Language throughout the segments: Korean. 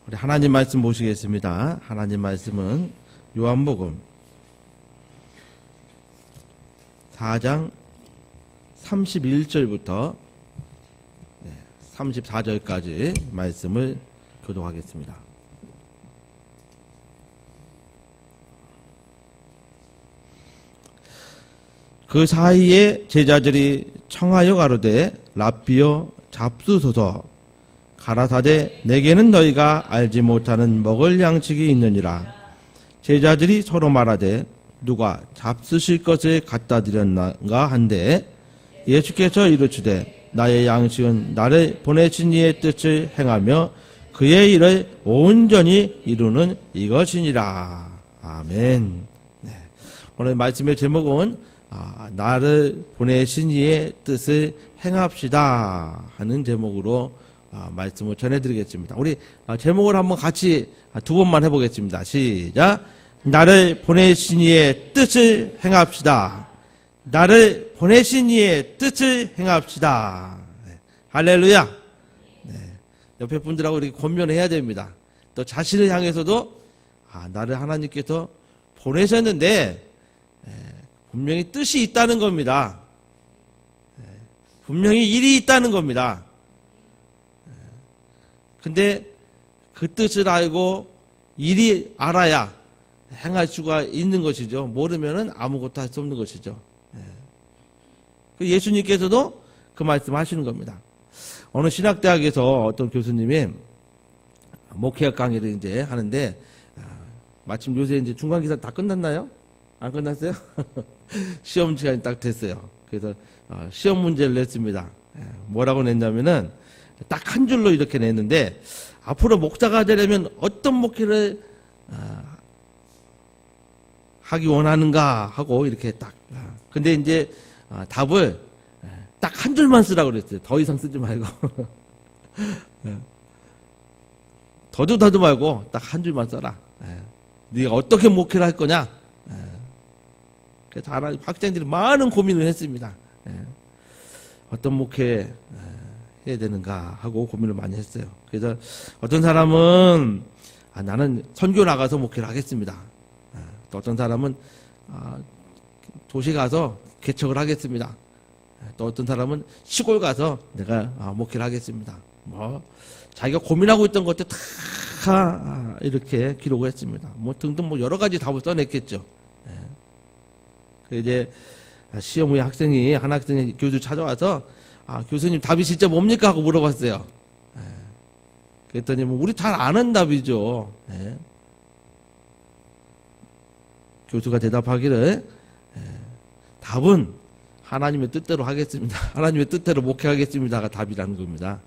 우리 하나님 말씀 보시겠습니다. 하나님 말씀은 요한복음 4장 31절부터 34절까지 말씀을 교독하겠습니다. 그 사이에 제자들이 청하여 가로되 랍비여 잡수소서. 가라사대 내게는 너희가 알지 못하는 먹을 양식이 있느니라. 제자들이 서로 말하되 누가 잡수실 것을 갖다 드렸는가 한데 예수께서 이르시되 나의 양식은 나를 보내신 이의 뜻을 행하며 그의 일을 온전히 이루는 이것이니라. 아멘. 네. 오늘 말씀의 제목은 나를 보내신 이의 뜻을 행합시다 하는 제목으로 말씀을 전해드리겠습니다. 우리 제목을 한번 같이 두 번만 해보겠습니다. 시작. 나를 보내신 이의 뜻을 행합시다. 나를 보내신 이의 뜻을 행합시다. 네. 할렐루야. 네. 옆에 분들하고 이렇게 권면해야 됩니다. 또 자신을 향해서도 나를 하나님께서 보내셨는데 분명히 뜻이 있다는 겁니다. 분명히 일이 있다는 겁니다. 근데 그 뜻을 알고 일이 알아야 행할 수가 있는 것이죠. 모르면은 아무것도 할 수 없는 것이죠. 예수님께서도 그 말씀 하시는 겁니다. 어느 신학대학에서 어떤 교수님이 목회학 강의를 이제 하는데, 마침 요새 이제 중간기사 다 끝났나요? 안 끝났어요? 시험 시간이 딱 됐어요. 그래서 시험 문제를 냈습니다. 뭐라고 냈냐면은 딱 한 줄로 이렇게 냈는데, 앞으로 목사가 되려면 어떤 목회를 하기 원하는가 하고 이렇게 딱. 근데 이제 답을 딱 한 줄만 쓰라고 그랬어요. 더 이상 쓰지 말고. 더도 말고 딱 한 줄만 써라. 네가 어떻게 목회를 할 거냐? 그래서 학생들이 많은 고민을 했습니다. 어떤 목회 해야 되는가 하고 고민을 많이 했어요. 그래서 어떤 사람은 나는 선교 나가서 목회를 하겠습니다. 또 어떤 사람은 도시 가서 개척을 하겠습니다. 또 어떤 사람은 시골 가서 내가 목회를 하겠습니다. 뭐 자기가 고민하고 있던 것들 다 이렇게 기록을 했습니다. 뭐 등등 뭐 여러 가지 답을 써냈겠죠. 이제 시험 후에 한 학생이 교수 찾아와서 교수님 답이 진짜 뭡니까 하고 물어봤어요. 그랬더니 뭐 우리 잘 아는 답이죠. 교수가 대답하기를 답은 하나님의 뜻대로 하겠습니다. 하나님의 뜻대로 목회하겠습니다가 답이라는 겁니다.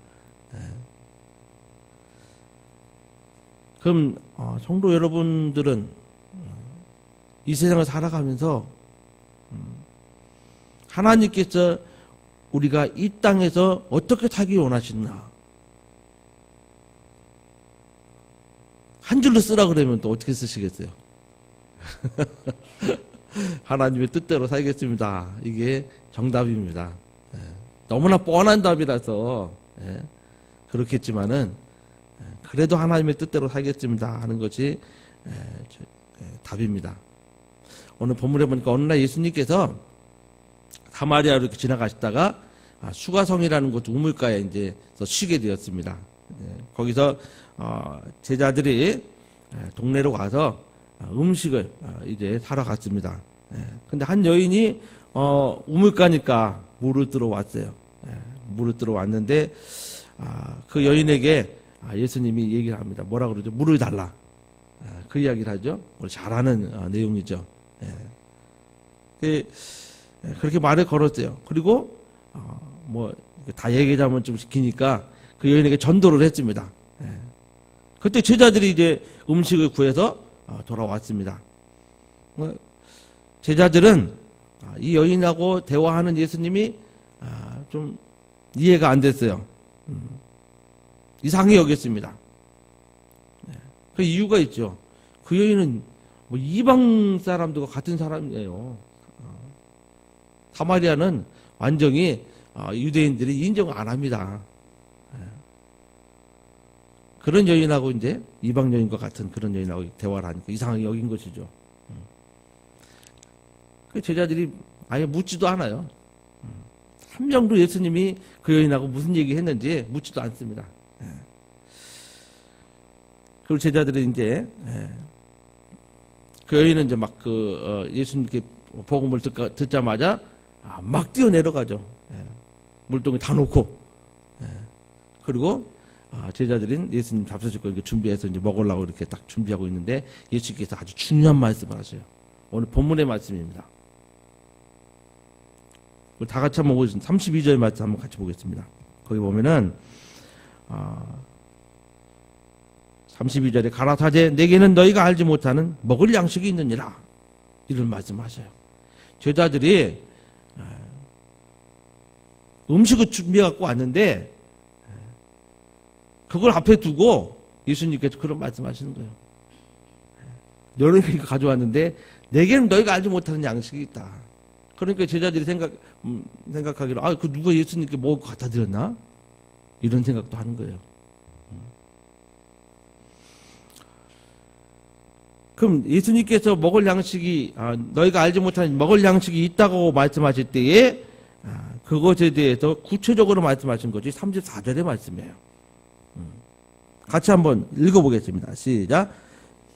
그럼 성도 여러분들은 이 세상을 살아가면서 하나님께서 우리가 이 땅에서 어떻게 살기 원하시나? 한 줄로 쓰라 그러면 또 어떻게 쓰시겠어요? 하나님의 뜻대로 살겠습니다. 이게 정답입니다. 너무나 뻔한 답이라서 그렇겠지만은 그래도 하나님의 뜻대로 살겠습니다 하는 것이 답입니다. 오늘 본문에 보니까 어느 날 예수님께서 사마리아로 이렇게 지나가시다가 수가성이라는 곳 우물가에 이제 쉬게 되었습니다. 거기서 제자들이 동네로 가서 음식을 이제 사러 갔습니다. 근데 한 여인이 우물가니까 물을 뜨러 왔어요. 물을 뜨러 왔는데 그 여인에게 예수님이 얘기를 합니다. 뭐라 그러죠? 물을 달라. 그 이야기를 하죠. 우리 잘 아는 내용이죠. 그렇게 말을 걸었어요. 그리고 뭐 다 얘기하자면 좀 기니까 그 여인에게 전도를 했습니다. 그때 제자들이 이제 음식을 구해서 돌아왔습니다. 제자들은 이 여인하고 대화하는 예수님이 좀 이해가 안 됐어요. 이상히 여겼습니다. 그 이유가 있죠. 그 여인은 뭐 이방 사람들과 같은 사람이에요. 사마리아는 완전히 유대인들이 인정을 안 합니다. 그런 여인하고 이제 이방 여인과 같은 그런 여인하고 대화를 하니까 이상하게 여긴 것이죠. 그 제자들이 아예 묻지도 않아요. 한 명도 예수님이 그 여인하고 무슨 얘기 했는지 묻지도 않습니다. 그리고 제자들이 이제 그 여인은 이제 막 예수님께 복음을 듣자마자 막 뛰어내려가죠. 물동이 다 놓고. 그리고 제자들인 예수님 잡수실 거 준비해서 이제 먹으려고 이렇게 딱 준비하고 있는데 예수님께서 아주 중요한 말씀을 하셔요. 오늘 본문의 말씀입니다. 다 같이 한번 보겠습니다. 32절 말씀 한번 같이 보겠습니다. 거기 보면은 32절에 가라사대 내게는 너희가 알지 못하는 먹을 양식이 있느니라 이런 말씀하셔요. 제자들이 음식을 준비해 갖고 왔는데 그걸 앞에 두고 예수님께서 그런 말씀하시는 거예요. 여러분이 가져왔는데 내게는 너희가 알지 못하는 양식이 있다. 그러니까 제자들이 생각하기로 그 누가 예수님께 먹을 거 갖다 드렸나? 이런 생각도 하는 거예요. 그럼 예수님께서 먹을 양식이 너희가 알지 못하는 먹을 양식이 있다고 말씀하실 때에 그것에 대해서 구체적으로 말씀하신 것이 34절의 말씀이에요. 같이 한번 읽어보겠습니다. 시작.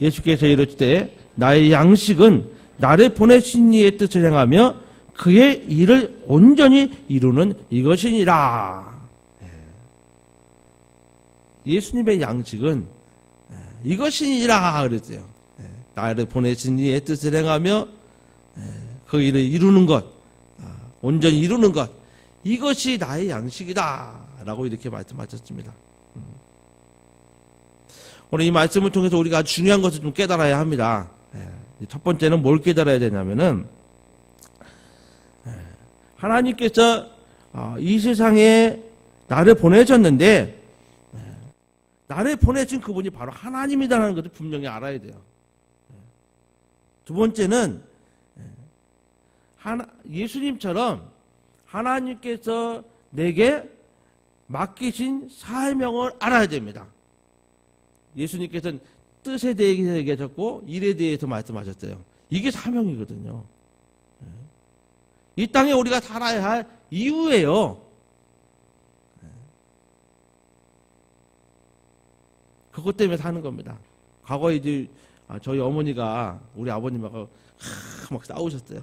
예수께서 이르시되 나의 양식은 나를 보내신 이의 뜻을 행하며 그의 일을 온전히 이루는 이것이니라. 예수님의 양식은 이것이니라 그랬어요. 나를 보내신 이의 뜻을 행하며 그 일을 이루는 것, 온전히 이루는 것, 이것이 나의 양식이다 라고 이렇게 말씀하셨습니다. 오늘 이 말씀을 통해서 우리가 아주 중요한 것을 좀 깨달아야 합니다. 첫 번째는 뭘 깨달아야 되냐면은 하나님께서 이 세상에 나를 보내셨는데 나를 보내신 그분이 바로 하나님이라는 것을 분명히 알아야 돼요. 두 번째는 예수님처럼 하나님께서 내게 맡기신 사명을 알아야 됩니다. 예수님께서는 뜻에 대해서 얘기하셨고 일에 대해서 말씀하셨어요. 이게 사명이거든요. 이 땅에 우리가 살아야 할 이유예요. 그것 때문에 사는 겁니다. 과거에 이제 저희 어머니가 우리 아버님하고 막 싸우셨어요.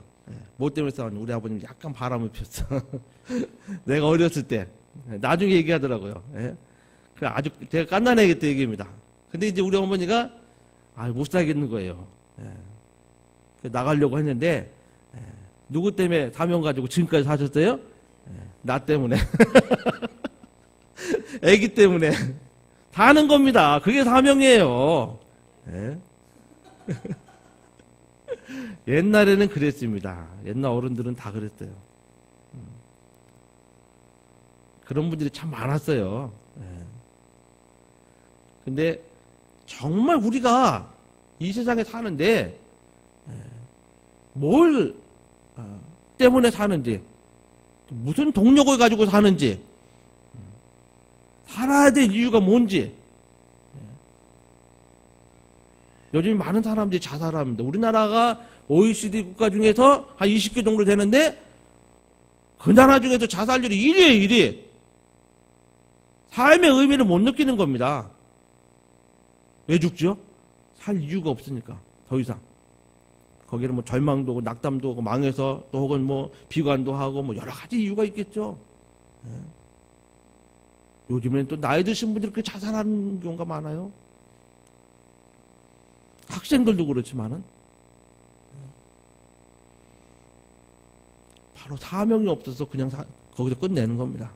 뭐 때문에 싸웠는지 우리 아버님이 약간 바람을 폈어. 내가 어렸을 때. 나중에 얘기하더라고요. 아주 제가 깐난애기 때 얘기입니다. 근데 이제 우리 어머니가 못 살겠는 거예요. 나가려고 했는데 누구 때문에 사명 가지고 지금까지 사셨어요? 나 때문에. 애기 때문에. 다 하는 겁니다. 그게 사명이에요. 옛날에는 그랬습니다. 옛날 어른들은 다 그랬어요. 그런 분들이 참 많았어요. 근데 정말 우리가 이 세상에 사는데 뭘 때문에 사는지, 무슨 동력을 가지고 사는지, 살아야 될 이유가 뭔지. 요즘 많은 사람들이 자살합니다. 우리나라가 OECD 국가 중에서 한 20개 정도 되는데 그 나라 중에서 자살률이 1위에요, 1위. 삶의 의미를 못 느끼는 겁니다. 왜 죽죠? 살 이유가 없으니까. 더 이상. 거기는 뭐 절망도 오고 낙담도 오고 망해서 또 혹은 뭐 비관도 하고 뭐 여러 가지 이유가 있겠죠. 요즘에는 또 나이 드신 분들이 그렇게 자살하는 경우가 많아요. 학생들도 그렇지만은 바로 사명이 없어서 그냥 거기서 끝내는 겁니다.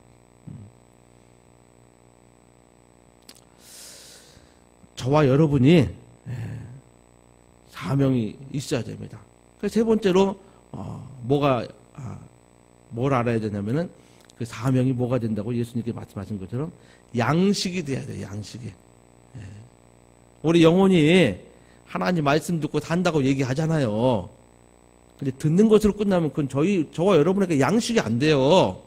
저와 여러분이 사명이 있어야 됩니다. 그래서 세 번째로 뭘 알아야 되냐면은 그 사명이 뭐가 된다고 예수님께 말씀하신 것처럼 양식이 돼야 돼요. 양식이. 우리 영혼이 하나님 말씀 듣고 산다고 얘기하잖아요. 근데 듣는 것으로 끝나면 그건 저와 여러분에게 양식이 안 돼요.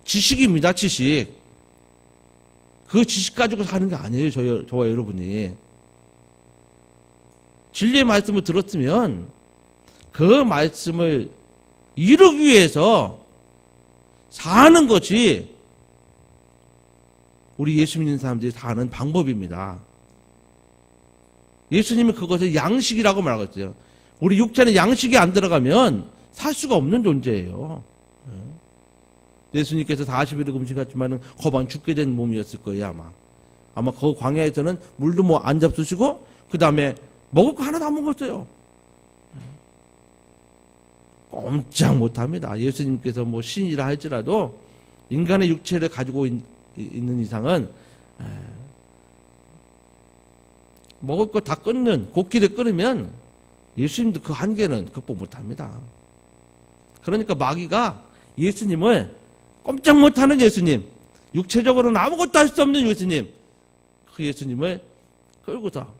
지식입니다. 지식. 그 지식 가지고 사는 게 아니에요. 저와 여러분이. 진리의 말씀을 들었으면 그 말씀을 이루기 위해서 사는 것이 우리 예수 믿는 사람들이 사는 방법입니다. 예수님은 그것을 양식이라고 말하고 있어요. 우리 육체는 양식이 안 들어가면 살 수가 없는 존재예요. 예수님께서 40일을 금식했지만 거반 죽게 된 몸이었을 거예요, 아마 그 광야에서는 물도 뭐 안 잡수시고 그 다음에 먹을 거 하나도 안 먹었어요. 꼼짝 못합니다. 예수님께서 뭐 신이라 할지라도 인간의 육체를 가지고 있는 이상은 먹을 거 다 끊는 곡기를 끊으면 예수님도 그 한계는 극복 못합니다. 그러니까 마귀가 예수님을 꼼짝 못하는 예수님, 육체적으로는 아무것도 할 수 없는 예수님, 그 예수님을 끌고서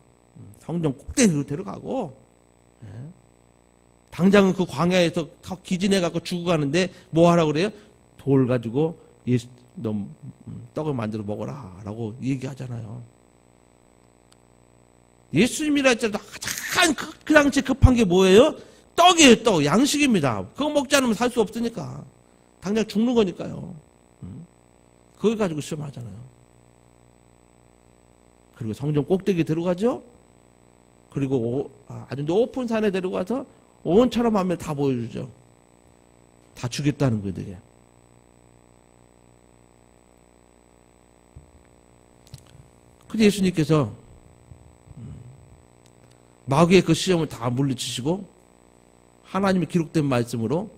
성전 꼭대기로 데려가고, 당장은 그 광야에서 기진해갖고 죽어가는데 뭐 하라고 그래요? 돌 가지고 너 떡을 만들어 먹어라 라고 얘기하잖아요. 예수님이라 할지라도 가장 그 당시에 급한 게 뭐예요? 떡이에요, 떡. 양식입니다. 그거 먹지 않으면 살 수 없으니까. 당장 죽는 거니까요. 그걸 가지고 시험하잖아요. 그리고 성전 꼭대기에 들어가죠. 그리고 아주 높은 산에 데려가서 온처럼 하면 다 보여주죠. 다 주겠다는 거예요, 되게. 근데 예수님께서 마귀의 그 시험을 다 물리치시고 하나님의 기록된 말씀으로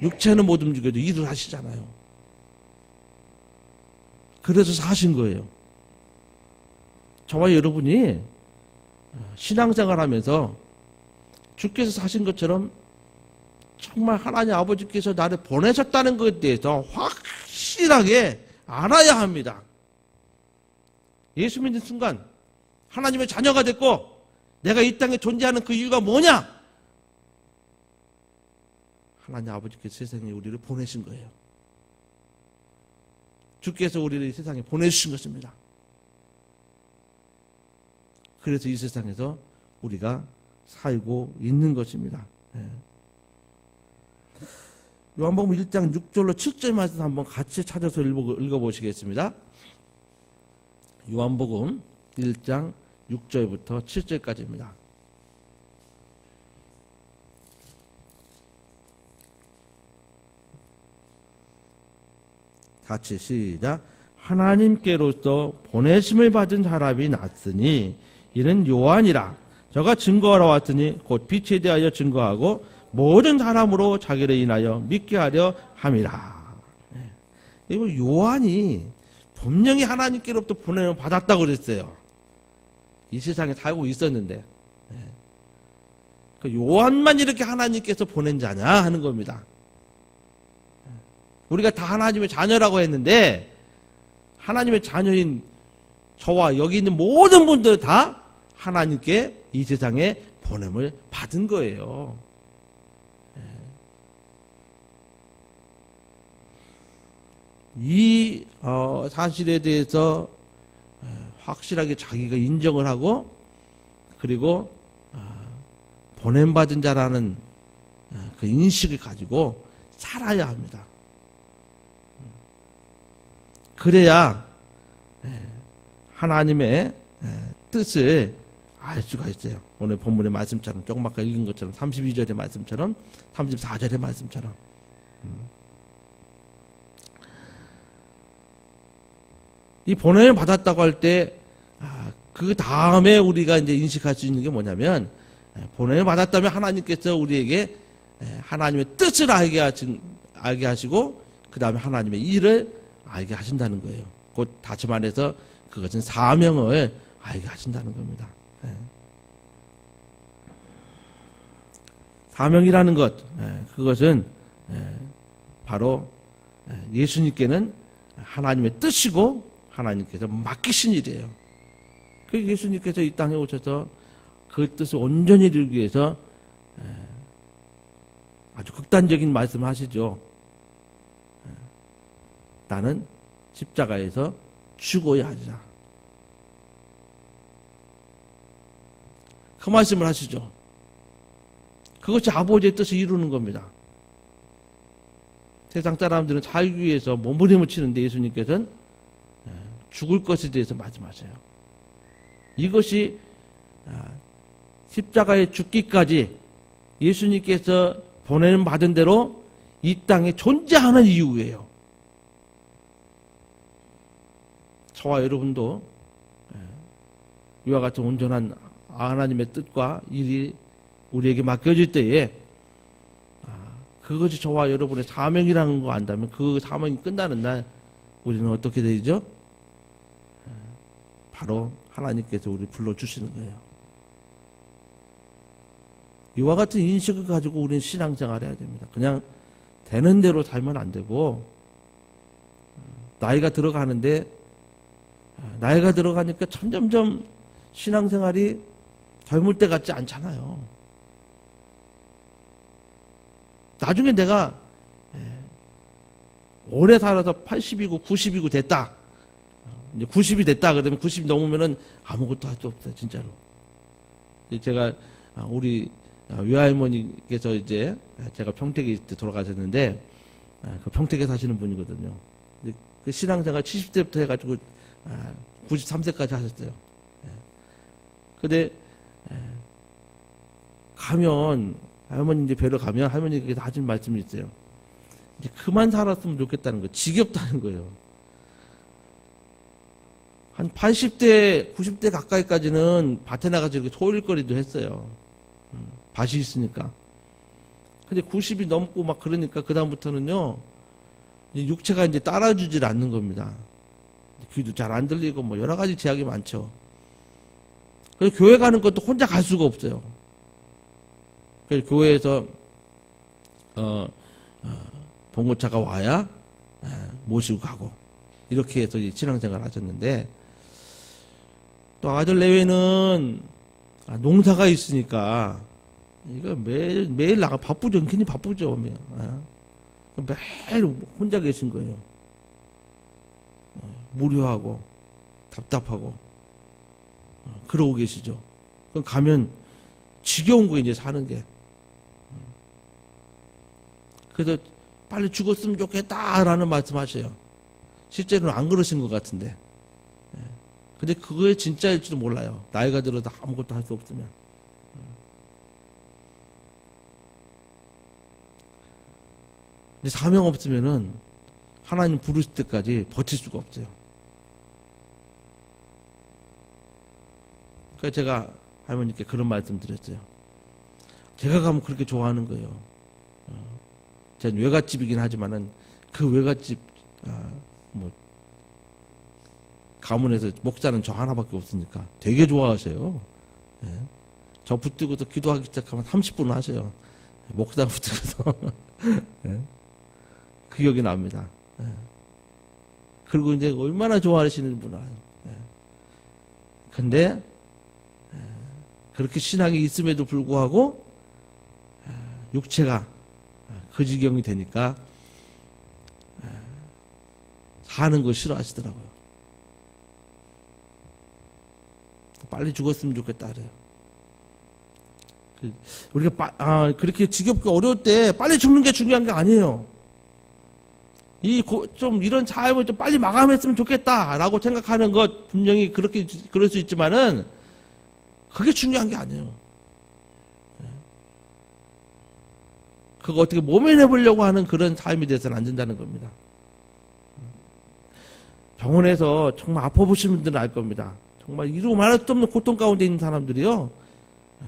육체는 못 움직여도 일을 하시잖아요. 그래서 사신 거예요. 저와 여러분이 신앙생활 하면서 주께서 사신 것처럼 정말 하나님 아버지께서 나를 보내셨다는 것에 대해서 확실하게 알아야 합니다. 예수 믿는 순간 하나님의 자녀가 됐고 내가 이 땅에 존재하는 그 이유가 뭐냐? 하나님 아버지께서 세상에 우리를 보내신 거예요. 주께서 우리를 이 세상에 보내주신 것입니다. 그래서 이 세상에서 우리가 살고 있는 것입니다. 요한복음 1장 6절로 7절 말씀 한번 같이 찾아서 읽어보시겠습니다. 요한복음 1장 6절부터 7절까지입니다. 같이 시작. 하나님께로서 보내심을 받은 사람이 났으니 이는 요한이라. 저가 증거하러 왔으니 곧 빛에 대하여 증거하고 모든 사람으로 자기를 인하여 믿게 하려 함이라. 이거 요한이 분명히 하나님께로부터 보내심을 받았다고 그랬어요. 이 세상에 살고 있었는데 그 요한만 이렇게 하나님께서 보낸 자냐 하는 겁니다. 우리가 다 하나님의 자녀라고 했는데 하나님의 자녀인 저와 여기 있는 모든 분들 다 하나님께 이 세상에 보냄을 받은 거예요. 이 사실에 대해서 확실하게 자기가 인정을 하고 그리고 보냄받은 자라는 그 인식을 가지고 살아야 합니다. 그래야 하나님의 뜻을 알 수가 있어요. 오늘 본문의 말씀처럼 조금 아까 읽은 것처럼 32절의 말씀처럼 34절의 말씀처럼 이 보냄을 받았다고 할 때 그 다음에 우리가 이제 인식할 수 있는 게 뭐냐면 보냄을 받았다면 하나님께서 우리에게 하나님의 뜻을 알게 하시고 그 다음에 하나님의 일을 알게 하신다는 거예요. 곧 다시 말해서 그것은 사명을 알게 하신다는 겁니다. 사명이라는 것, 그것은 바로 예수님께는 하나님의 뜻이고 하나님께서 맡기신 일이에요. 그 예수님께서 이 땅에 오셔서 그 뜻을 온전히 이루기 위해서 아주 극단적인 말씀을 하시죠. 나는 십자가에서 죽어야 하리라. 그 말씀을 하시죠. 그것이 아버지의 뜻을 이루는 겁니다. 세상 사람들은 살기 위해서 몸부림을 치는데 예수님께서는 죽을 것에 대해서 말씀하세요. 이것이 십자가에 죽기까지 예수님께서 보내는 받은 대로 이 땅에 존재하는 이유예요. 저와 여러분도 이와 같은 온전한 하나님의 뜻과 일이 우리에게 맡겨질 때에 그것이 저와 여러분의 사명이라는 거 안다면 그 사명이 끝나는 날 우리는 어떻게 되죠? 바로 하나님께서 우리를 불러주시는 거예요. 이와 같은 인식을 가지고 우리는 신앙생활을 해야 됩니다. 그냥 되는 대로 살면 안 되고 나이가 들어가니까 점점점 신앙생활이 젊을 때 같지 않잖아요. 나중에 내가 오래 살아서 80이고 90이고 됐다. 이제 90이 됐다. 그러면 90 넘으면은 아무것도 할 수 없어요. 진짜로. 제가 우리 외할머니께서 이제 제가 평택에 때 돌아가셨는데 그 평택에 사시는 분이거든요. 그 신앙생활 70세부터 해가지고 93세까지 하셨어요. 근데 가면 할머니 이제 뵈러 가면 할머니께서 하신 말씀이 있어요. 이제 그만 살았으면 좋겠다는 거, 지겹다는 거예요. 한 80대, 90대 가까이까지는 밭에 나가서 이렇게 소일거리도 했어요. 밭이 있으니까. 근데 90이 넘고 막 그러니까 그다음부터는요, 육체가 이제 따라주질 않는 겁니다. 귀도 잘 안 들리고 뭐 여러 가지 제약이 많죠. 그래서 교회 가는 것도 혼자 갈 수가 없어요. 그래서 교회에서 봉고차가 와야 모시고 가고 이렇게 해서 신앙생활을 하셨는데 또 아들 내외는 농사가 있으니까 이거 매일 나가 바쁘죠. 괜히 바쁘죠. 매일 혼자 계신 거예요. 무료하고 답답하고 그러고 계시죠. 그럼 가면 지겨운 거 이제 사는 게. 그래서 빨리 죽었으면 좋겠다라는 말씀하셔요. 실제로는 안 그러신 것 같은데. 근데 그거에 진짜일지도 몰라요. 나이가 들어도 아무것도 할 수 없으면. 근데 사명 없으면은 하나님 부르실 때까지 버틸 수가 없어요. 그래서 제가 할머니께 그런 말씀 드렸어요. 제가 가면 그렇게 좋아하는 거예요. 전 외갓집이긴 하지만은 그 외갓집 가문에서 목사는 저 하나밖에 없으니까 되게 좋아하세요. 저 붙들고서 기도하기 시작하면 30분은 하세요. 목사 붙들고서 그 기억이 납니다. 그리고 이제 얼마나 좋아하시는 분을 알아요. 근데 그렇게 신앙이 있음에도 불구하고 육체가 그 지경이 되니까 사는 거 싫어하시더라고요. 빨리 죽었으면 좋겠다 그래요. 우리가 그렇게 지겹고 어려울 때 빨리 죽는 게 중요한 게 아니에요. 좀 이런 삶을 좀 빨리 마감했으면 좋겠다라고 생각하는 것 분명히 그럴 수 있지만은 그게 중요한 게 아니에요. 그거 어떻게 모면해보려고 하는 그런 삶이 돼서는 안 된다는 겁니다. 병원에서 정말 아파보시는 분들은 알 겁니다. 정말 이루고 말할 수 없는 고통 가운데 있는 사람들이요.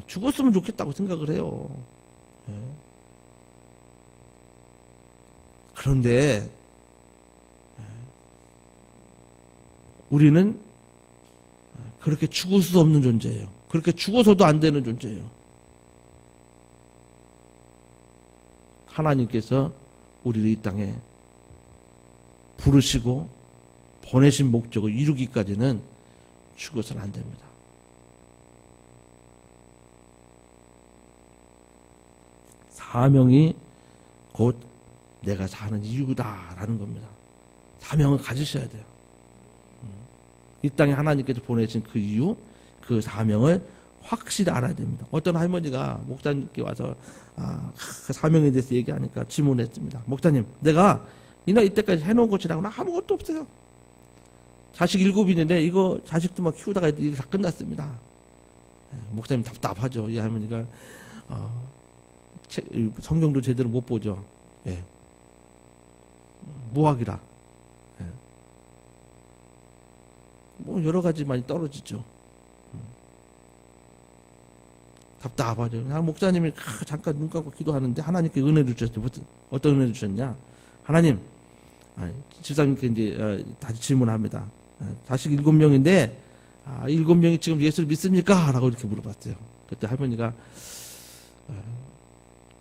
죽었으면 좋겠다고 생각을 해요. 그런데 우리는 그렇게 죽을 수 없는 존재예요. 그렇게 죽어서도 안 되는 존재예요. 하나님께서 우리를 이 땅에 부르시고 보내신 목적을 이루기까지는 죽어서는 안 됩니다. 사명이 곧 내가 사는 이유다라는 겁니다. 사명을 가지셔야 돼요. 이 땅에 하나님께서 보내신 그 이유, 그 사명을 확실히 알아야 됩니다. 어떤 할머니가 목사님께 와서 그 사명에 대해서 얘기하니까 질문했습니다. 목사님, 내가 이때까지 해놓은 것이라고는 아무것도 없어요. 자식 7 있는데 이거 자식들만 키우다가 이게 다 끝났습니다. 목사님 답답하죠. 이 할머니가 성경도 제대로 못 보죠. 예. 무학이라. 예. 뭐 여러 가지 많이 떨어지죠. 답답하죠. 목사님이 잠깐 눈 감고 기도하는데 하나님께 은혜를 주셨어요. 어떤 은혜를 주셨냐? 하나님, 집사님께 이제 다시 질문합니다. 자식 7명인데 7명이 지금 예수를 믿습니까? 라고 이렇게 물어봤어요. 그때 할머니가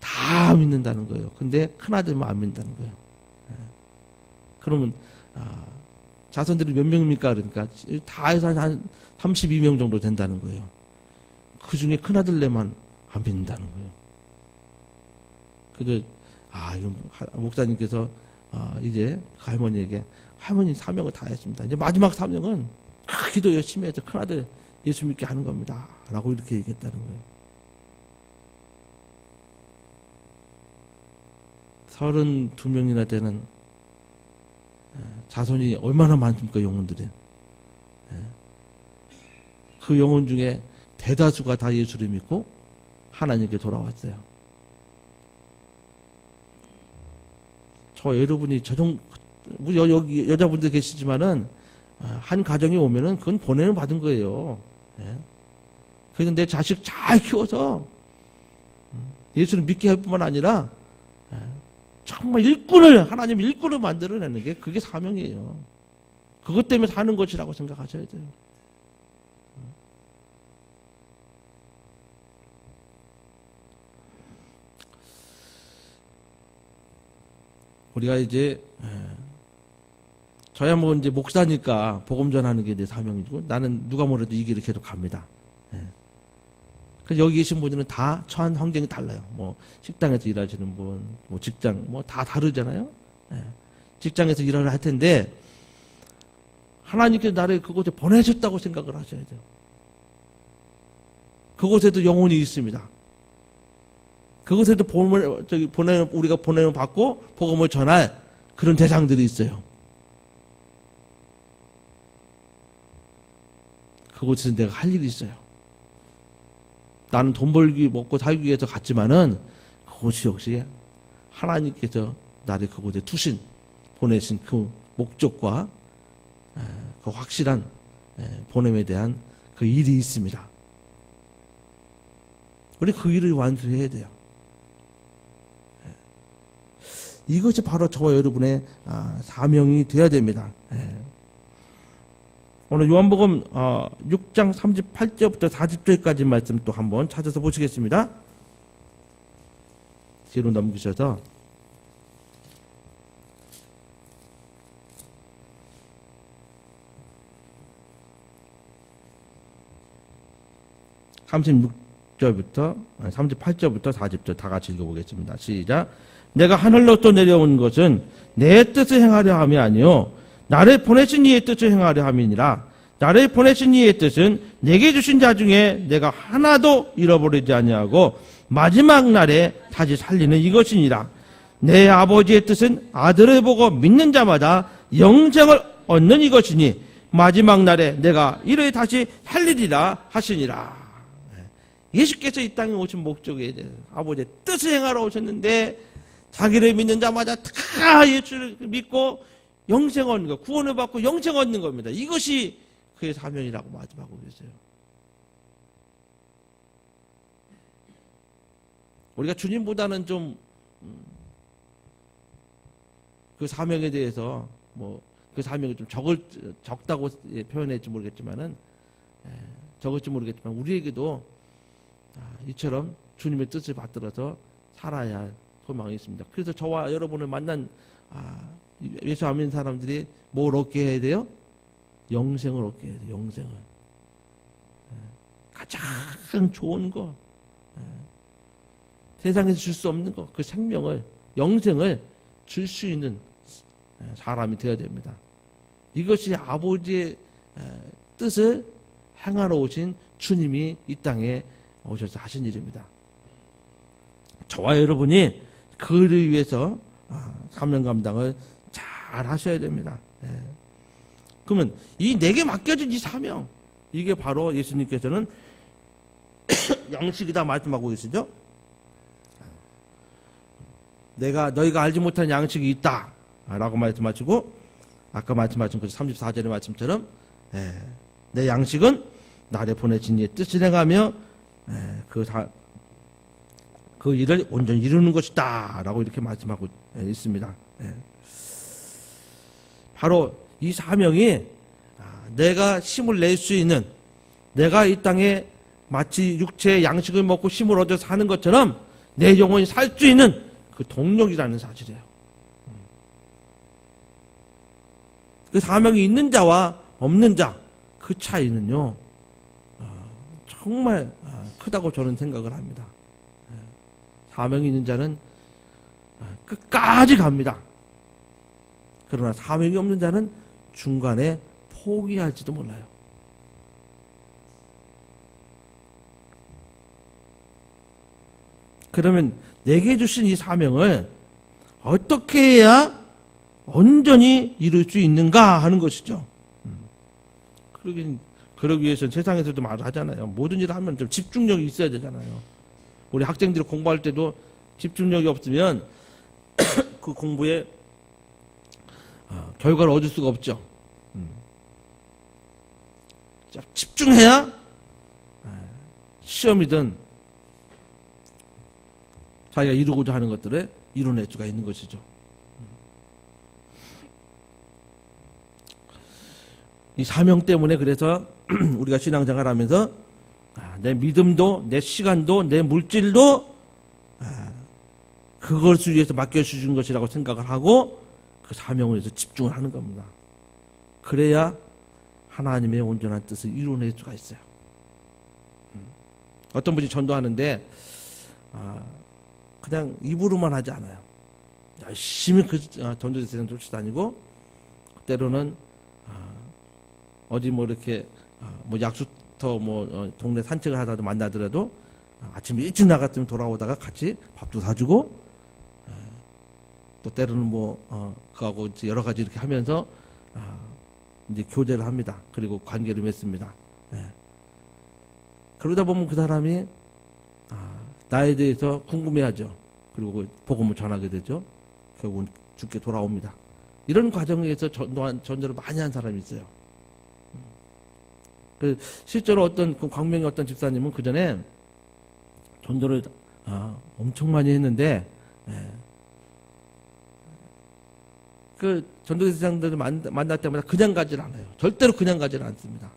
다 믿는다는 거예요. 근데 큰아들만 안 믿는다는 거예요. 그러면 자손들이 몇 명입니까? 그러니까 다 해서 한 32명 정도 된다는 거예요. 그 중에 큰아들네만 안 믿는다는 거예요. 그래서 목사님께서 이제 그 할머니에게 할머니 사명을 다 했습니다. 이제 마지막 사명은 기도 열심히 해서 큰아들 예수 믿게 하는 겁니다. 라고 이렇게 얘기했다는 거예요. 32명이나 되는 자손이 얼마나 많습니까, 영혼들이. 그 영혼 중에 대다수가 다 예수를 믿고 하나님께 돌아왔어요. 저 여러분이 여기 여자분들 계시지만은 한 가정에 오면은 그건 보내는 받은 거예요. 그래서 내 자식 잘 키워서 예수를 믿게 할 뿐만 아니라 정말 하나님 일꾼을 만들어내는 게 그게 사명이에요. 그것 때문에 사는 것이라고 생각하셔야 돼요. 우리가 이제 저야 뭐 이제 목사니까 복음 전하는 게 내 사명이고 나는 누가 뭐래도 이 길을 계속 갑니다. 그래서 여기 계신 분들은 다 처한 환경이 달라요. 뭐 식당에서 일하시는 분, 뭐 직장, 뭐 다 다르잖아요. 직장에서 일을 할 텐데 하나님께서 나를 그곳에 보내셨다고 생각을 하셔야 돼요. 그곳에도 영혼이 있습니다. 그곳에도 우리가 보내는 받고 복음을 전할 그런 대상들이 있어요. 그곳에서 내가 할 일이 있어요. 나는 돈 벌기 먹고 살기 위해서 갔지만은 그곳이 역시 하나님께서 나를 그곳에 보내신 그 목적과 그 확실한 보냄에 대한 그 일이 있습니다. 우리 그 일을 완수해야 돼요. 이것이 바로 저와 여러분의 사명이 되어야 됩니다. 오늘 요한복음 6장 38절부터 40절까지 말씀 또 한번 찾아서 보시겠습니다. 뒤로 넘기셔서 (36절부터) 38절부터 40절 다 같이 읽어보겠습니다. 시작. 내가 하늘로부터 내려온 것은 내 뜻을 행하려 함이 아니요 나를 보내신 이의 뜻을 행하려 함이니라. 나를 보내신 이의 뜻은 내게 주신 자 중에 내가 하나도 잃어버리지 아니하고 마지막 날에 다시 살리는 이것이니라. 내 아버지의 뜻은 아들을 보고 믿는 자마다 영생을 얻는 이것이니 마지막 날에 내가 이를 다시 살리리라 하시니라. 예수께서 이 땅에 오신 목적이 아버지의 뜻을 행하러 오셨는데 자기를 믿는 자마다 다 예수를 믿고 영생 얻는 것, 구원을 받고 영생 얻는 겁니다. 이것이 그의 사명이라고 말씀하고 계세요. 우리가 주님보다는 좀 그 사명에 대해서 그 사명이 좀 적다고 표현할지 모르겠지만은 적을지 모르겠지만 우리에게도 이처럼 주님의 뜻을 받들어서 살아야 할 소망이 있습니다. 그래서 저와 여러분을 만난 예수 안 믿는 사람들이 뭘 얻게 해야 돼요? 영생을 얻게 해야 돼요. 영생을. 가장 좋은 거. 세상에서 줄 수 없는 거. 그 생명을, 영생을 줄 수 있는 사람이 되어야 됩니다. 이것이 아버지의 뜻을 행하러 오신 주님이 이 땅에 오셔서 하신 일입니다. 저와 여러분이 그를 위해서 사명 감당을 잘 하셔야 됩니다. 그러면 이 내게 맡겨진 이 사명, 이게 바로 예수님께서는 양식이다 말씀하고 계시죠. 너희가 알지 못한 양식이 있다 라고 말씀하시고, 아까 말씀하신 그 34절의 말씀처럼 내 양식은 나를 보내신 이의 뜻을 행하며 그 일을 온전히 이루는 것이다 라고 이렇게 말씀하고 있습니다. 바로 이 사명이 내가 힘을 낼 수 있는, 내가 이 땅에 마치 육체의 양식을 먹고 힘을 얻어 사는 것처럼 내 영혼이 살 수 있는 그 동력이라는 사실이에요. 그 사명이 있는 자와 없는 자, 그 차이는요 정말 크다고 저는 생각을 합니다. 사명이 있는 자는 끝까지 갑니다. 그러나 사명이 없는 자는 중간에 포기할지도 몰라요. 그러면 내게 주신 이 사명을 어떻게 해야 온전히 이룰 수 있는가 하는 것이죠. 그러기 위해서는 세상에서도 말하잖아요. 모든 일을 하면 좀 집중력이 있어야 되잖아요. 우리 학생들이 공부할 때도 집중력이 없으면 그 공부에 결과를 얻을 수가 없죠. 집중해야 시험이든 자기가 이루고자 하는 것들을 이뤄낼 수가 있는 것이죠. 이 사명 때문에 그래서 우리가 신앙생활 하면서 내 믿음도, 내 시간도, 내 물질도 그것을 위해서 맡겨주신 것이라고 생각을 하고 그 사명을 위해서 집중을 하는 겁니다. 그래야 하나님의 온전한 뜻을 이루어낼 수가 있어요. 어떤 분이 전도하는데 그냥 입으로만 하지 않아요. 열심히 그 전도대상 쫓아다니고, 때로는 어디 뭐 이렇게 뭐 약수터 뭐 동네 산책을 하다도 만나더라도 아침 일찍 나갔으면 돌아오다가 같이 밥도 사주고, 또 때로는 뭐 그하고 여러 가지 이렇게 하면서 이제 교제를 합니다. 그리고 관계를 맺습니다. 그러다 보면 그 사람이 나에 대해서 궁금해하죠. 그리고 복음을 전하게 되죠. 결국은 주께 돌아옵니다. 이런 과정에서 전도를 많이 한 사람이 있어요. 실제로 어떤 광명의 어떤 집사님은 그 전에 전도를 엄청 많이 했는데, 그 전도대상들을 만날 때마다 그냥 가질 않아요. 절대로 그냥 가질 않습니다.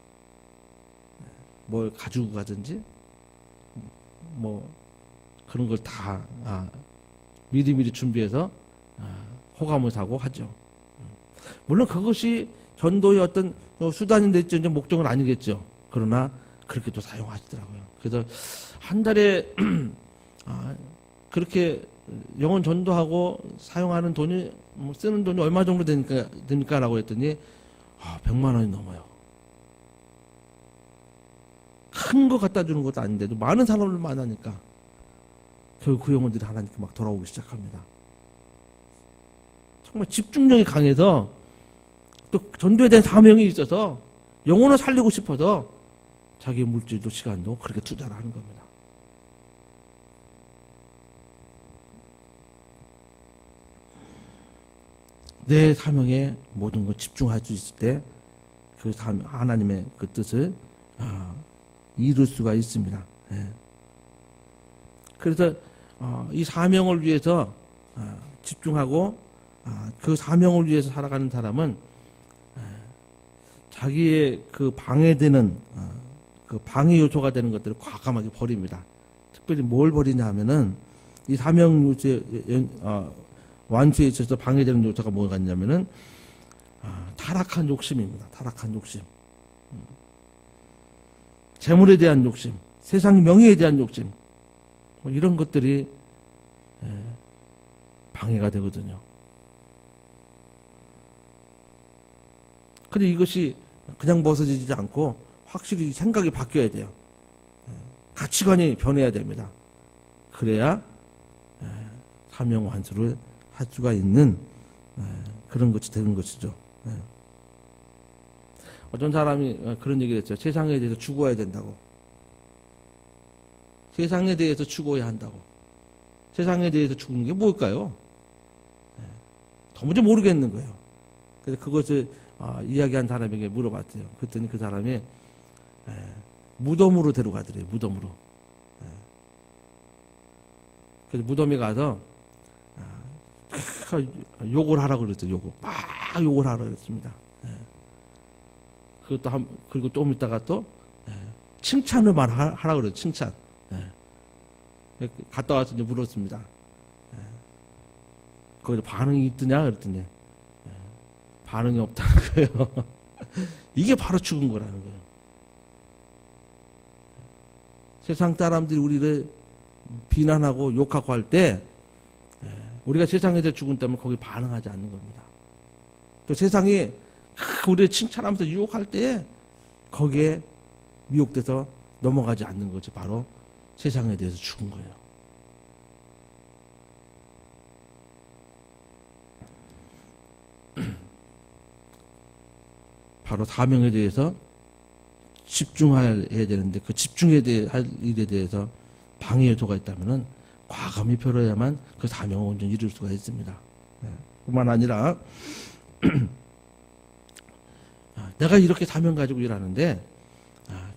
뭘 가지고 가든지 뭐 그런 걸 다 미리미리 준비해서 호감을 사고 하죠. 물론 그것이 전도의 어떤 수단이 될지 목적은 아니겠죠. 그러나 그렇게 또 사용하시더라고요. 그래서 한 달에 그렇게 영혼 전도하고 사용하는 돈이 쓰는 돈이 얼마 정도 됩니까라고 했더니 100만 원이 넘어요. 큰 거 갖다 주는 것도 아닌데도 많은 사람을 만나니까 결국 그 영혼들이 하나님께 막 돌아오기 시작합니다. 정말 집중력이 강해서 또 전도에 대한 사명이 있어서 영혼을 살리고 싶어서 자기의 물질도 시간도 그렇게 투자를 하는 겁니다. 내 사명에 모든 걸 집중할 수 있을 때 그 하나님의 그 뜻을 이룰 수가 있습니다. 그래서 이 사명을 위해서 집중하고 그 사명을 위해서 살아가는 사람은 자기의 그 방해되는 그 방해 요소가 되는 것들을 과감하게 버립니다. 특별히 뭘 버리냐 하면은 이 사명 요소에 완수에 있어서 방해되는 요소가 뭐가 있냐면은 타락한 욕심입니다. 타락한 욕심, 재물에 대한 욕심, 세상 명예에 대한 욕심, 뭐 이런 것들이 방해가 되거든요. 근데 이것이 그냥 벗어지지 않고 확실히 생각이 바뀌어야 돼요. 가치관이 변해야 됩니다. 그래야 사명 완수를 할 수가 있는 그런 것이 되는 것이죠. 어떤 사람이 그런 얘기를 했죠. 세상에 대해서 죽어야 된다고. 세상에 대해서 죽어야 한다고. 세상에 대해서 죽는 게 뭘까요? 도무지 모르겠는 거예요. 그래서 그것을 이야기한 사람에게 물어봤어요. 그랬더니 그 사람이 무덤으로 데려가더래요. 무덤으로. 그래서 무덤에 가서 욕을 하라고 그랬어요. 욕을. 막 욕을 하라고 그랬습니다. 그것도 그리고 좀 있다가 또 칭찬을 하라고 그랬어요. 칭찬. 갔다 와서 이제 물었습니다. 거기서 반응이 있더냐? 그랬더니 반응이 없다는 거예요. 이게 바로 죽은 거라는 거예요. 세상 사람들이 우리를 비난하고 욕하고 할 때 우리가 세상에서 죽은다면 거기 반응하지 않는 겁니다. 또 세상이 우리를 칭찬하면서 유혹할 때 거기에 미혹돼서 넘어가지 않는 것이 바로 세상에 대해서 죽은 거예요. 바로 사명에 대해서 집중해야 되는데 그 집중해야 할 일에 대해서 방해 요소가 있다면 과감히 펴려야만 그 사명을 온전히 이룰 수가 있습니다. 뿐만 아니라 내가 이렇게 사명 가지고 일하는데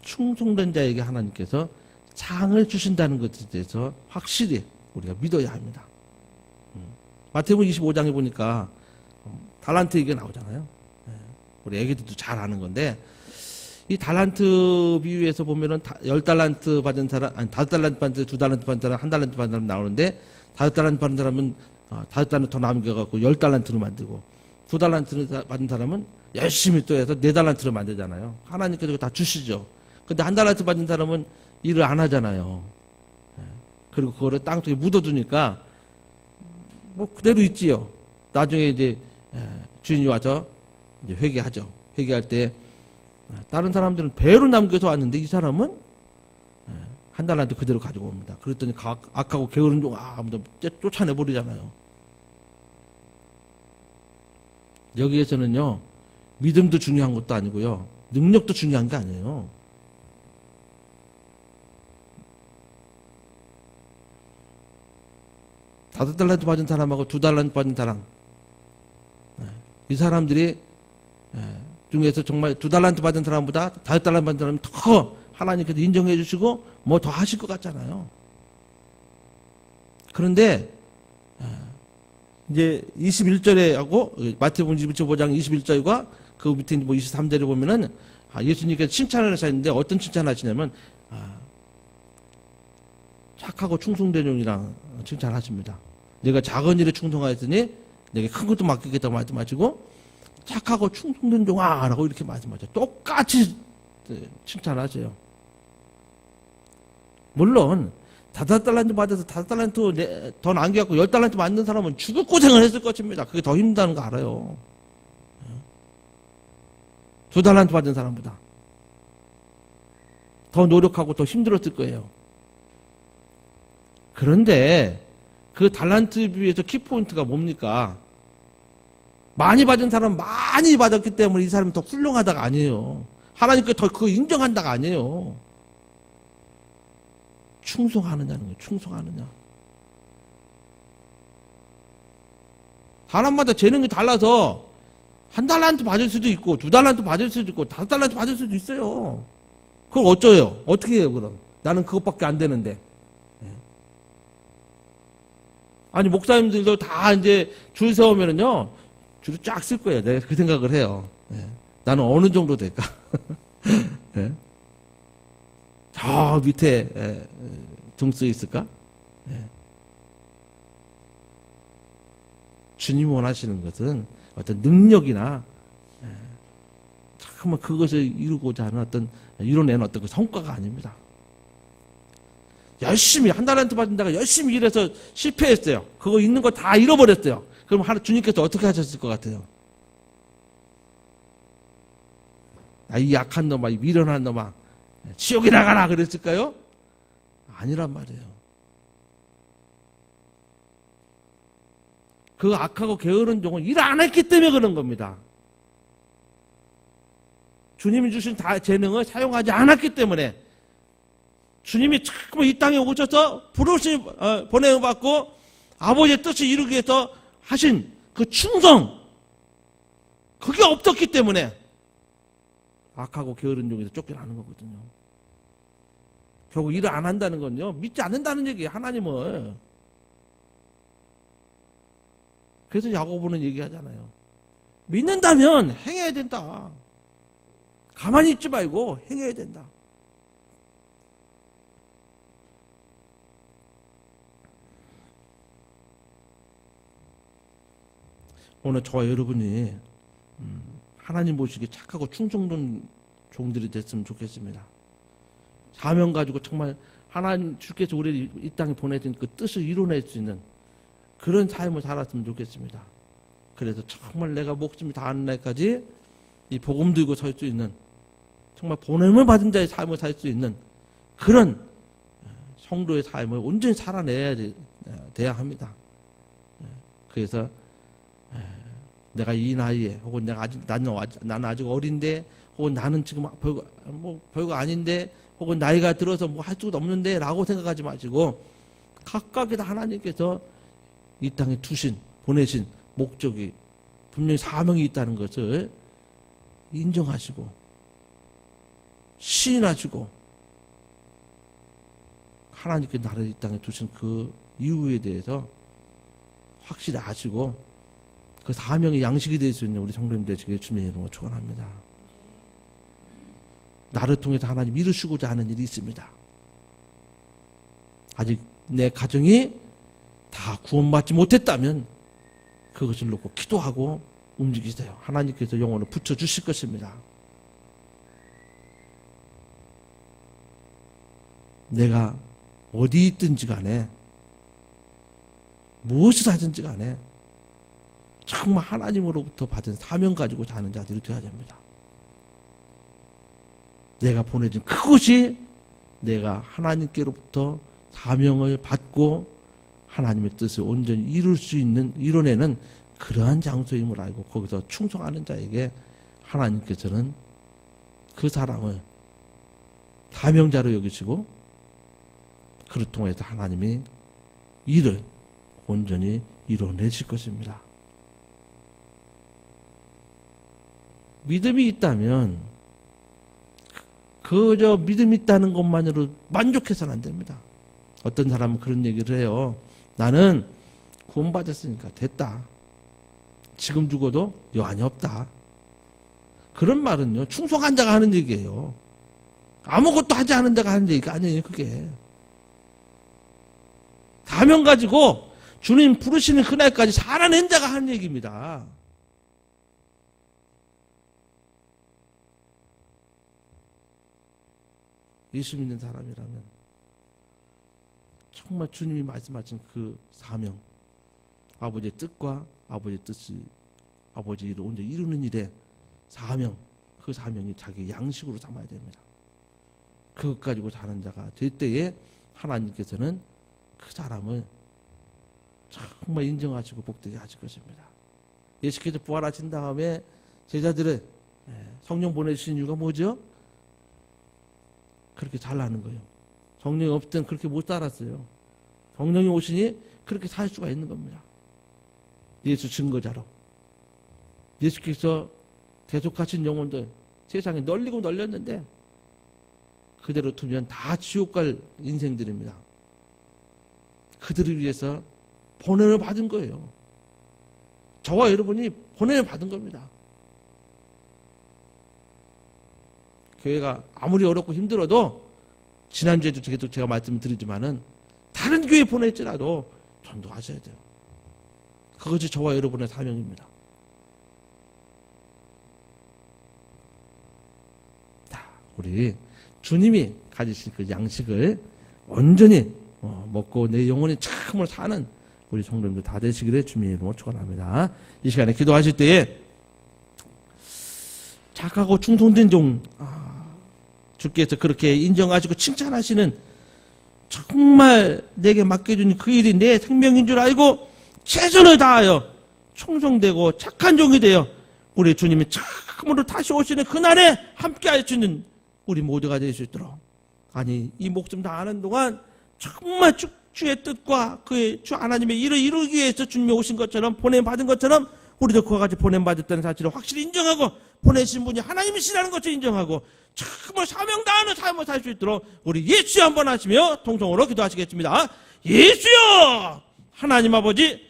충성된 자에게 하나님께서 상을 주신다는 것에 대해서 확실히 우리가 믿어야 합니다. 마태복음 25장에 보니까 달란트 얘기가 나오잖아요. 우리 애기들도 잘 아는 건데 이 달란트 비유에서 보면은 10달란트 받은 사람, 아니 5달란트 받은 사람, 2달란트 받은 사람, 1달란트 받은 사람 나오는데 5달란트 받은 사람은 5달란트 더 남겨갖고 10달란트로 만들고 2달란트 받은 사람은 열심히 또 해서 4달란트로 만들잖아요. 하나님께서 다 주시죠. 근데 1달란트 받은 사람은 일을 안 하잖아요. 그리고 그거를 땅속에 묻어두니까 뭐 그대로 있지요. 나중에 이제 주인이 와서 이제 회개하죠. 회개할 때 다른 사람들은 배로 남겨서 왔는데 이 사람은 1달란트 그대로 가지고 옵니다. 그랬더니 악하고 게으른 종 아무도 쫓아내 버리잖아요. 여기에서는요 믿음도 중요한 것도 아니고요 능력도 중요한 게 아니에요. 다섯 달란트 받은 사람하고 2달란트 받은 사람 이 사람들이 중에서 정말 2달란트 받은 사람보다 5달란트 받은 사람이 더 하나님께서 인정해 주시고 뭐 더 하실 것 같잖아요. 그런데 이제 21절에 하고 마태복음 25장 21절과 그 밑에 뭐 23절에 보면은 예수님께서 칭찬을 하시는데 어떤 칭찬을 하시냐면 착하고 충성된 종이랑 칭찬하십니다. 내가 작은 일에 충성하였으니 내게 큰 것도 맡기겠다고 말씀하시고 착하고 충성된 종아 라고 이렇게 말씀하죠. 똑같이 칭찬하세요. 물론 5달란트 받아서 5달란트 더 남겨갖고 10달란트 받는 사람은 죽을 고생을 했을 것입니다. 그게 더 힘들다는 거 알아요. 2달란트 받은 사람보다 더 노력하고 더 힘들었을 거예요. 그런데 그 달란트 비유에서 키포인트가 뭡니까? 많이 받은 사람은 많이 받았기 때문에 이 사람이 더 훌륭하다가 아니에요. 하나님께 더 그거 인정한다가 아니에요. 충성하느냐는 거예요. 충성하느냐. 사람마다 재능이 달라서 1달란트 받을 수도 있고 2달란트 받을 수도 있고 5달란트 받을 수도 있어요. 그럼 어쩌요? 어떻게 해요 그럼? 나는 그것밖에 안 되는데. 아니 목사님들도 다 이제 줄 세우면은요 줄을 쫙 쓸 거예요. 내가 그 생각을 해요. 나는 어느 정도 될까? 저 밑에 등수 있을까? 주님 원하시는 것은 어떤 능력이나 정말 그것을 이루고자 하는 어떤 이뤄내는 어떤 그 성과가 아닙니다. 열심히 1달란트 받은다가 열심히 일해서 실패했어요. 그거 있는 거 다 잃어버렸어요. 그럼 주님께서 어떻게 하셨을 것 같아요? 야, 이 약한 놈아, 이 미련한 놈아, 지옥에 나가라 그랬을까요? 아니란 말이에요. 그 악하고 게으른 종은 일 안 했기 때문에 그런 겁니다. 주님이 주신 재능을 사용하지 않았기 때문에 주님이 자꾸 이 땅에 오셔서 부르심 보내어 받고 아버지의 뜻을 이루기 위해서 하신 그 충성, 그게 없었기 때문에 악하고 게으른 종에서 쫓겨나는 거거든요. 결국 일을 안 한다는 건요, 믿지 않는다는 얘기예요, 하나님을. 그래서 야고보는 얘기하잖아요. 믿는다면 행해야 된다. 가만히 있지 말고 행해야 된다. 오늘 저와 여러분이 하나님 보시기에 착하고 충성된 종들이 됐으면 좋겠습니다. 사명 가지고 정말 하나님 주께서 우리를 이 땅에 보내준 그 뜻을 이뤄낼 수 있는 그런 삶을 살았으면 좋겠습니다. 그래서 정말 내가 목숨이 다하는 날까지 이 복음 들고 설 수 있는, 정말 보냄을 받은 자의 삶을 살 수 있는 그런 성도의 삶을 온전히 살아내야 돼야 합니다. 그래서 내가 이 나이에, 혹은 나는 아직 어린데, 혹은 나는 지금 별거 아닌데, 혹은 나이가 들어서 뭐 할 수도 없는데 라고 생각하지 마시고, 각각의 다 하나님께서 이 땅에 보내신 목적이 분명히 사명이 있다는 것을 인정하시고 시인하시고, 하나님께 나를 이 땅에 두신 그 이유에 대해서 확실히 아시고 그 사명의 양식이 될 수 있는 우리 성도님 되시길 주님의 이름으로 축원합니다. 나를 통해서 하나님 이루시고자 하는 일이 있습니다. 아직 내 가정이 다 구원받지 못했다면 그것을 놓고 기도하고 움직이세요. 하나님께서 영혼을 붙여주실 것입니다. 내가 어디 있든지 간에, 무엇을 하든지 간에 정말 하나님으로부터 받은 사명 가지고 사는 자들이 되어야 됩니다. 내가 보내준 그것이 내가 하나님께로부터 사명을 받고 하나님의 뜻을 온전히 이뤄내는 그러한 장소임을 알고 거기서 충성하는 자에게 하나님께서는 그 사람을 사명자로 여기시고, 그를 통해서 하나님이 일을 온전히 이뤄내실 것입니다. 믿음이 있다면 그저 믿음이 있다는 것만으로 만족해서는 안 됩니다. 어떤 사람은 그런 얘기를 해요. 나는 구원받았으니까 됐다. 지금 죽어도 여한이 없다. 그런 말은요, 충성한 자가 하는 얘기예요. 아무것도 하지 않은 자가 하는 얘기가 아니에요, 그게. 사명 가지고 주님 부르시는 그날까지 살아낸 자가 하는 얘기입니다. 예수 믿는 사람이라면 정말 주님이 말씀하신 그 사명, 아버지의 뜻과 아버지의 뜻이 아버지 일을 온전히 이루는 일에 사명, 그 사명이 자기 양식으로 삼아야 됩니다. 그것 가지고 사는 자가 될 때에 하나님께서는 그 사람을 정말 인정하시고 복되게 하실 것입니다. 예수께서 부활하신 다음에 제자들을 성령 보내주신 이유가 뭐죠? 그렇게 살라는 거예요. 성령이 없을 때는 그렇게 못 살았어요. 성령이 오시니 그렇게 살 수가 있는 겁니다. 예수 증거자로. 예수께서 대속하신 영혼들 세상에 널리고 널렸는데 그대로 두면 다 지옥 갈 인생들입니다. 그들을 위해서 보냄을 받은 거예요. 저와 여러분이 보냄을 받은 겁니다. 교회가 아무리 어렵고 힘들어도, 지난주에도 계속 제가 말씀드리지만은 다른 교회 보낼지라도 전도하셔야 돼요. 그것이 저와 여러분의 사명입니다. 자, 우리 주님이 가지신 그 양식을 온전히 먹고 내 영혼이 참으로 사는 우리 성도님들 다 되시기를 주님의 이름으로 축원합니다. 이 시간에 기도하실 때에 착하고 충성된 종, 주께서 그렇게 인정하시고 칭찬하시는, 정말 내게 맡겨준 그 일이 내 생명인 줄 알고 최선을 다하여 충성되고 착한 종이 되어 우리 주님이 참으로 다시 오시는 그날에 함께 할 수 있는 우리 모두가 될 수 있도록, 아니 이 목숨 다하는 동안 정말 주의 뜻과 그의 주 하나님의 일을 이루기 위해서 주님이 오신 것처럼, 보냄받은 것처럼 우리도 그와 같이 보냄받았다는 사실을 확실히 인정하고, 보내신 분이 하나님이시라는 것을 인정하고 정말 사명 다하는 삶을 살 수 있도록 우리 예수여 한번 하시며 통성으로 기도하시겠습니다. 예수여! 하나님 아버지,